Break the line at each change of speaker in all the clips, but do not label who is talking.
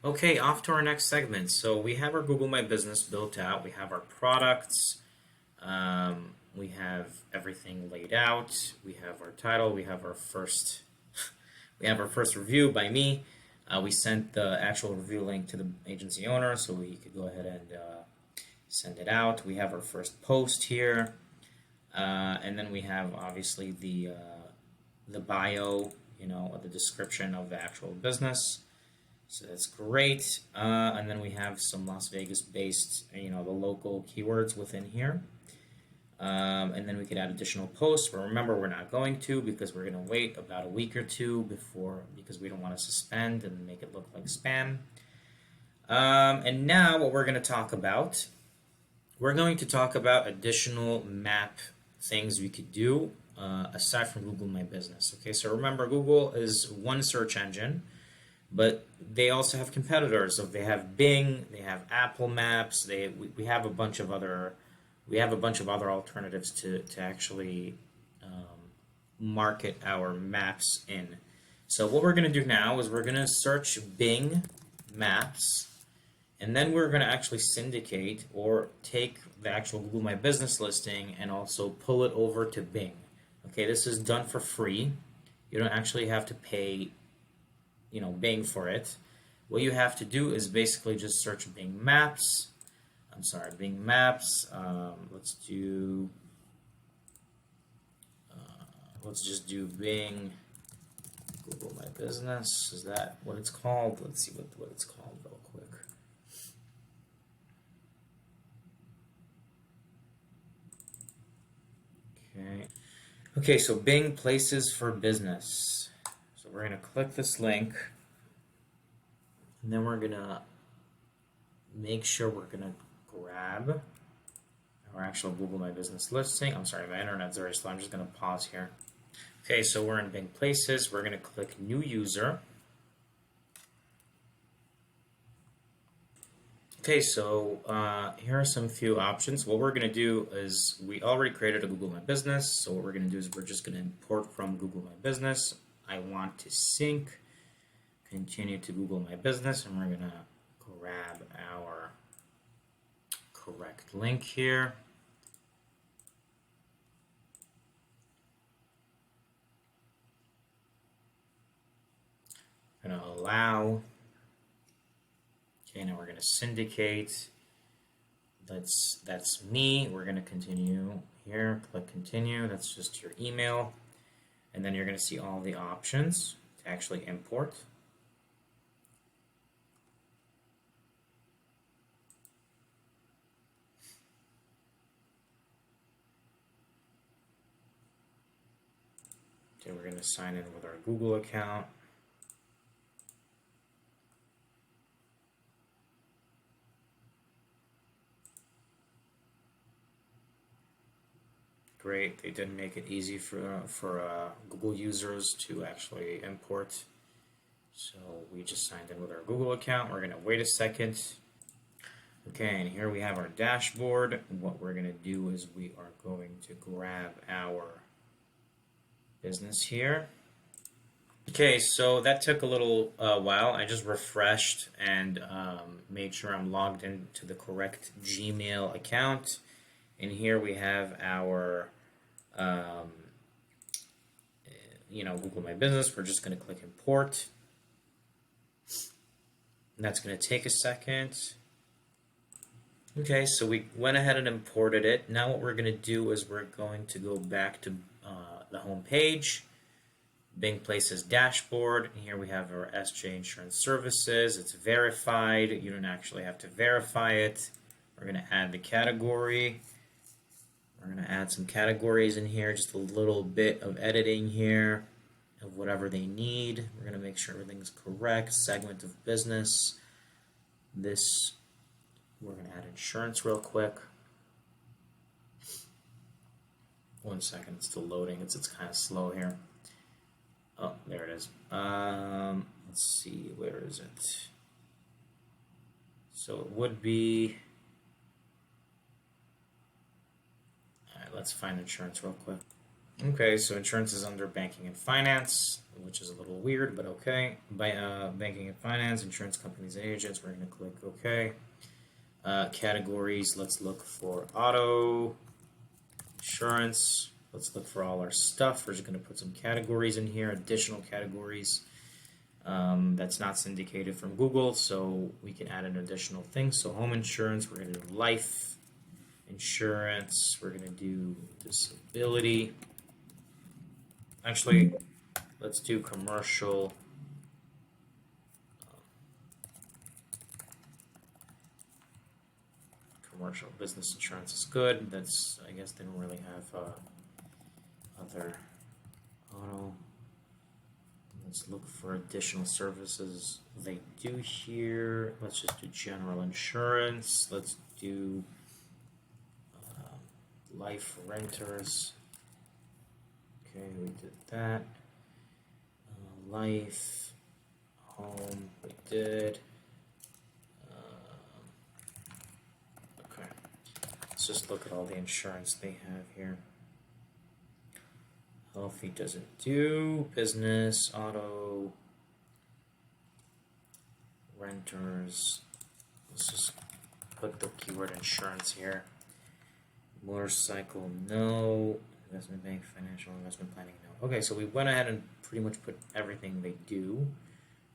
Okay, off to our next segment. So we have our Google My Business built out. We have our products. We have everything laid out. We have our title. We have our first. We have our first review by me. We sent the actual review link to the agency owner, so we could go ahead and send it out. We have our first post here, and then we have obviously the bio, the description of the actual business. So that's great. And then we have some Las Vegas based, the local keywords within here. And then we could add additional posts, but remember we're not going to because we're going to wait about a week or two because we don't want to suspend and make it look like spam. And now what we're going to talk about, we're going to talk about additional map things we could do aside from Google My Business. Okay, so remember Google is one search engine, but they also have competitors. So they have Bing, they have Apple Maps, we have a bunch of other alternatives to actually market our maps in. So what we're going to do now is we're going to search Bing Maps, and then we're going to actually syndicate or take the actual Google My Business listing and also pull it over to Bing. Okay, this is done for free. You don't actually have to pay Bing for it. What you have to do is basically just search Bing Maps. Bing Maps. Let's just do Bing Google My Business. Is that what it's called? Let's see what it's called real quick. Okay, so Bing Places for Business. So we're going to click this link, and then we're going to make sure we're going to grab our actual Google My Business listing. I'm sorry, my internet's very slow. I'm just going to pause here. Okay, so we're in Bing Places. We're going to click New User. Okay, so here are some few options. What we're going to do is we already created a Google My Business. So what we're going to do is we're just going to import from Google My Business. I want to sync, continue to Google My Business, and we're going to grab our correct link here. I'm going to allow. Okay, now we're going to syndicate. That's me. We're going to continue here. Click continue. That's just your email. And then you're going to see all the options to actually import. Okay, we're going to sign in with our Google account. Great, they did make it easy for Google users to actually import. So we just signed in with our Google account. We're going to wait a second. Okay, and here we have our dashboard. What we're going to do is we are going to grab our business here. Okay, so that took a little while. I just refreshed and made sure I'm logged into the correct Gmail account. And here we have our, Google My Business. We're just going to click import. And that's going to take a second. Okay, so we went ahead and imported it. Now what we're going to do is we're going to go back to the home page, Bing Places dashboard. And here we have our SJ Insurance Services. It's verified. You don't actually have to verify it. We're going to add the category. We're going to add some categories in here, just a little bit of editing here of whatever they need. We're going to make sure everything's correct. Segment of business. We're going to add insurance real quick. 1 second, it's still loading. It's kind of slow here. Oh, there it is. Let's see, where is it? So it would be... Let's find insurance real quick. Okay, so insurance is under banking and finance, which is a little weird, but okay. By banking and finance, insurance companies and agents, we're going to click OK. Categories, let's look for auto, insurance. Let's look for all our stuff. We're just going to put some categories in here, additional categories. That's not syndicated from Google, so we can add an additional thing. So home insurance, we're going to do life insurance, we're going to do disability. Actually, let's do commercial. Commercial business insurance is good. That's, I guess they don't really have other auto. Let's look for additional services they do here. Let's just do general insurance. Let's do life renters. Okay, we did that. Life, home, we did. Okay, let's just look at all the insurance they have here. Healthy doesn't do. Business, auto, renters. Let's just put the keyword insurance here. Motorcycle, no. Investment bank, financial investment planning, no. Okay, so we went ahead and pretty much put everything they do.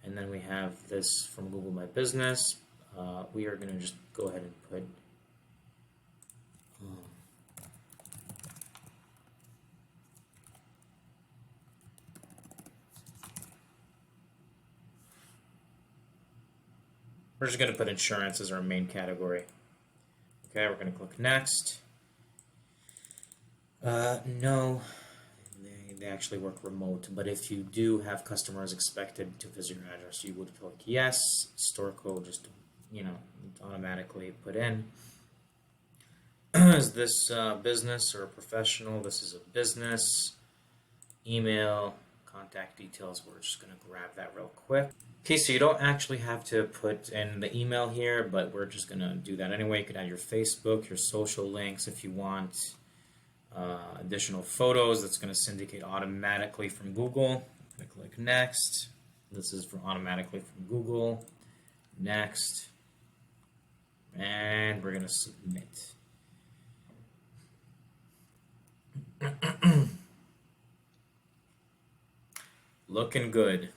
And then we have this from Google My Business. We are going to just go ahead and put we're just going to put insurance as our main category. Okay, we're going to click next. No, they actually work remote, but if you do have customers expected to visit your address, you would click yes. Store code just, automatically put in. Is this business or professional? This is a business. Email, contact details, we're just going to grab that real quick. Okay, so you don't actually have to put in the email here, but we're just going to do that anyway. You could add your Facebook, your social links if you want. Additional photos, that's going to syndicate automatically from Google. I'm going to click next. This is for automatically from Google. Next. And we're going to submit. Looking good.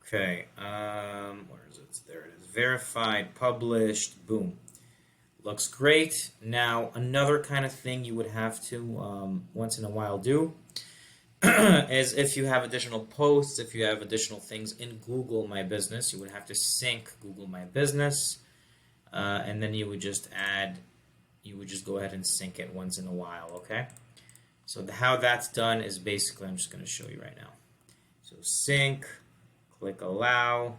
Okay, where is it? There it is. Verified, published, boom. Looks great. Now, another kind of thing you would have to once in a while do is if you have additional posts, if you have additional things in Google My Business, you would have to sync Google My Business, and then you would just go ahead and sync it once in a while, okay? So how that's done is basically, I'm just going to show you right now. So sync, click allow,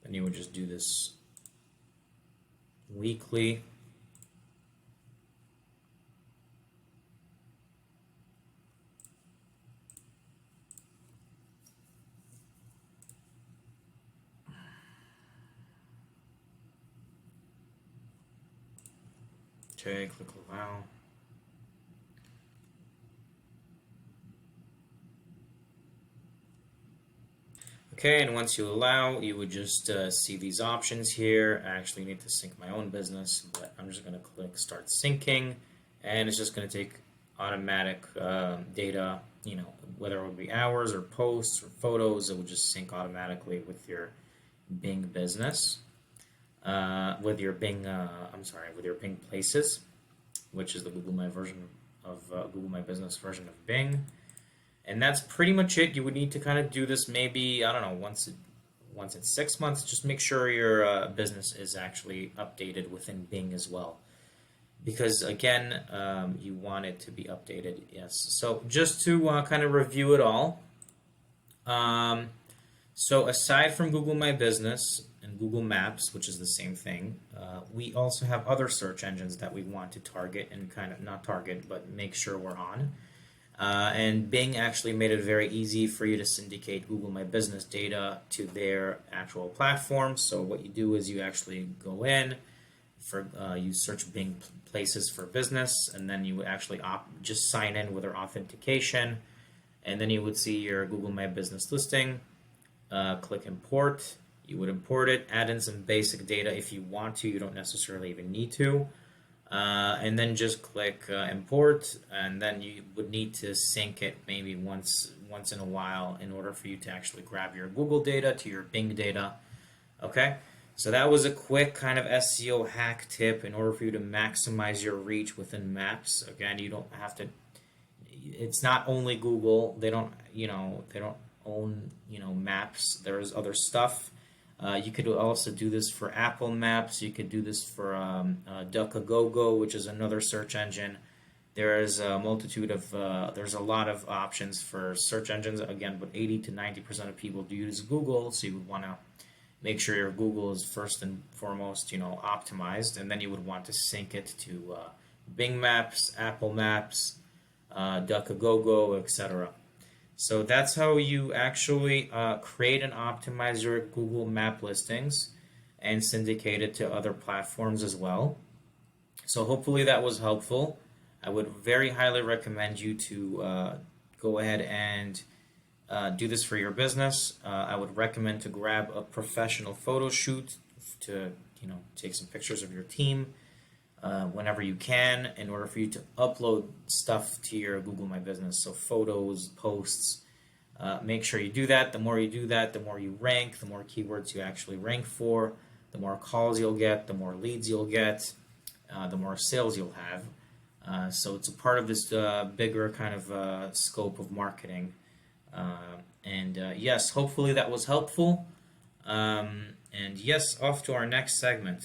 then you would just do this weekly. Okay, click allow. Okay, and once you allow, you would just see these options here. I actually need to sync my own business, but I'm just going to click Start Syncing, and it's just going to take automatic data, whether it would be hours or posts or photos, it would just sync automatically with your Bing business, with your Bing Places, which is the Google My version of Google My Business version of Bing. And that's pretty much it. You would need to kind of do this maybe, I don't know, once in 6 months. Just make sure your business is actually updated within Bing as well. Because, again, you want it to be updated, yes. So just to kind of review it all. So aside from Google My Business and Google Maps, which is the same thing, we also have other search engines that we want to target and kind of, not target, but make sure we're on. And Bing actually made it very easy for you to syndicate Google My Business data to their actual platform. So what you do is you actually go in, for you search Bing places for business, and then you would actually just sign in with their authentication, and then you would see your Google My Business listing. Click import. You would import it, add in some basic data if you want to. You don't necessarily even need to. And then just click import, and then you would need to sync it maybe once in a while in order for you to actually grab your Google data to your Bing data. Okay, so that was a quick kind of SEO hack tip in order for you to maximize your reach within Maps. Again, you don't have to. It's not only Google. They don't own Maps. There's other stuff. You could also do this for Apple Maps. You could do this for DuckDuckGo, which is another search engine. There's a multitude of, there's a lot of options for search engines. Again, but 80 to 90% of people do use Google, so you would want to make sure your Google is first and foremost, optimized, and then you would want to sync it to Bing Maps, Apple Maps, DuckDuckGo, etc. So that's how you actually create and optimize your Google Map listings and syndicate it to other platforms as well. So hopefully that was helpful. I would very highly recommend you to go ahead and do this for your business. I would recommend to grab a professional photo shoot to take some pictures of your team whenever you can, in order for you to upload stuff to your Google My Business. So photos, posts, make sure you do that. The more you do that, the more you rank, the more keywords you actually rank for, the more calls you'll get, the more leads you'll get, the more sales you'll have. So it's a part of this bigger kind of scope of marketing. And yes, hopefully that was helpful. And yes, off to our next segment.